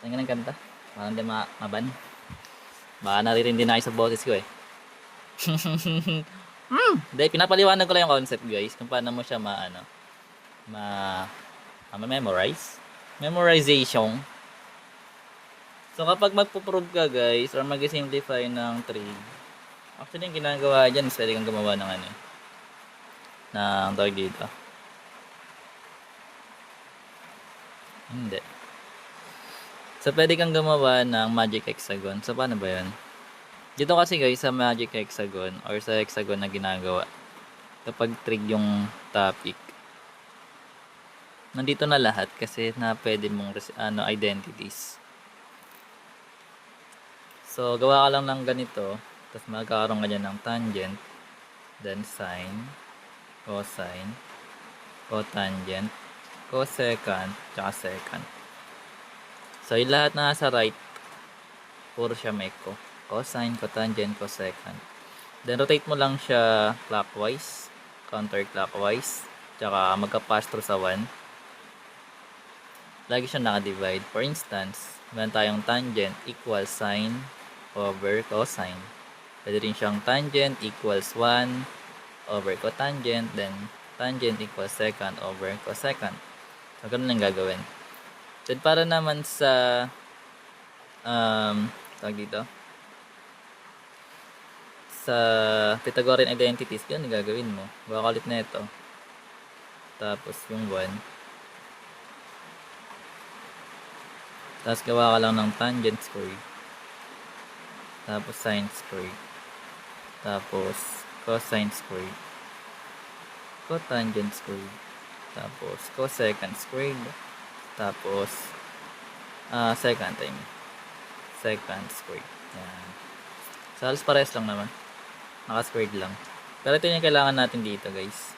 Ang ganang kanta. Parang di maban. Baka naririndi na kayo sa boses ko eh. Hindi, pinapaliwanag ko lang yung concept guys. Kung paano mo siya ma-memorize. Memorization. So kapag magpo-prove ka guys, or mag-simplify ng trig, actually yung ginagawa dyan is pwede kang gumawa ng ng tawag dito. Hindi. So pwede kang gumawa ng magic hexagon. So paano ba yun? Dito kasi guys sa magic hexagon or sa hexagon na ginagawa, kapag trig yung topic, nandito na lahat kasi na pwede mong identities. So gawa ka lang ng ganito, tapos magkakaroon ka dyan ng tangent, then sine, cosine, cotangent, cosecant, tsaka secant. So yung lahat na nasa right, puro siya may cosine, cotangent, cosecant. Then rotate mo lang siya clockwise, counterclockwise, tsaka magka-pass through sa 1. Lagi siya naka-divide. For instance, meron tayong tangent equals sine over cosine. Pwede rin siyang tangent equals 1 over cotangent, then tangent equals secant over cosecant. So, ganun lang gagawin. Then, para naman sa tawag dito, sa Pythagorean identities, ganun gagawin mo. Gawa ka ulit na ito. Tapos, yung 1. Tapos, gawa ka lang ng tangent squared. Tapos, sine squared. Tapos, cosine squared. Cotangent squared. Tapos, cosecant squared. Tapos, secant secant squared. Yan. So, halos parehas lang naman. Naka-squared lang. Pero ito yung kailangan natin dito, guys.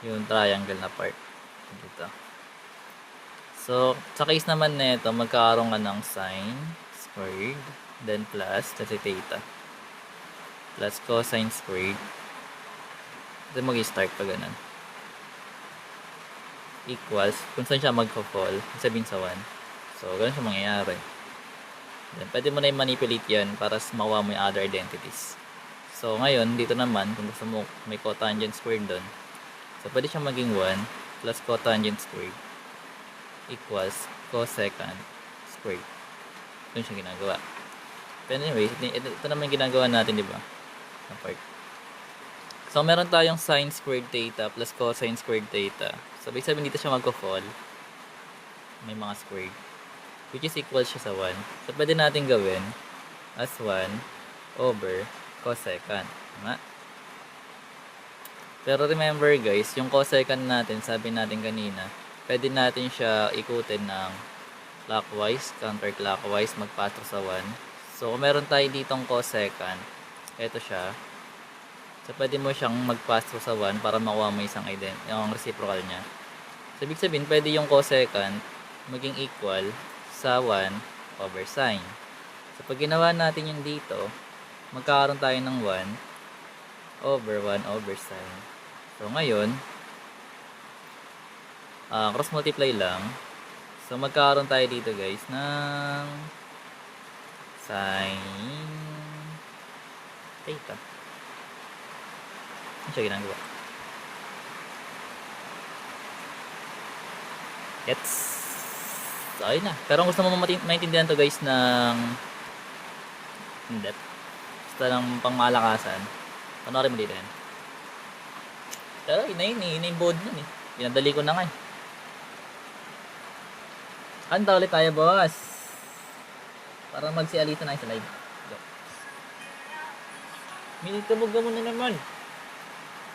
Yung triangle na part. Dito. So, sa case naman nito, magkakaroon ka ng sine squared, then plus, kasi theta. Plus cosine squared. Ito mag-start pa ganun. Equals, kung saan siya magpa-fall, sabihin sa 1. So, ganun siya mangyayari. Then, pwede mo na i-manipulate yan para makuha mo yung other identities. So, ngayon, dito naman, kung gusto mo may cotangent squared doon, so, pwede siya maging 1 plus cotangent squared equals cosecant squared. Doon siya ginagawa. But anyway, ito naman yung ginagawa natin, di ba? Part. So, meron tayong sine squared theta plus cosine squared theta. So, ibig sabihin dito siya magko-fall. May mga squared. Which is equal siya sa 1. So, pwede natin gawin as 1 over cosecant. Tama? Pero remember guys, yung cosecant natin, sabi natin kanina, pwede natin siya ikutin ng clockwise, counterclockwise, mag-pass sa 1. So, kung meron tayo ditong cosecant, ito siya. So, pwede mo siyang mag-pass sa 1 para makuha mo yung reciprocal niya. So, ibig sabihin, pwede yung cosecant maging equal sa 1 over sine. So, pag ginawa natin yung dito, magkakaroon tayo ng 1 over sine. So, ngayon, cross multiply lang. So, magkakaroon tayo dito guys ng sine theta. Ano siya ginagawa? Gets? So, ayun na. Pero kung gusto mo maintindihan to guys ng in-depth, gusto ng pangmalakasan, panoorin mo dito yan. Pero yun yung board nun eh. Pinadali ko na nga eh. Kanta ulit tayo boss. Para magsialita na sa live. Minute ka mo na naman.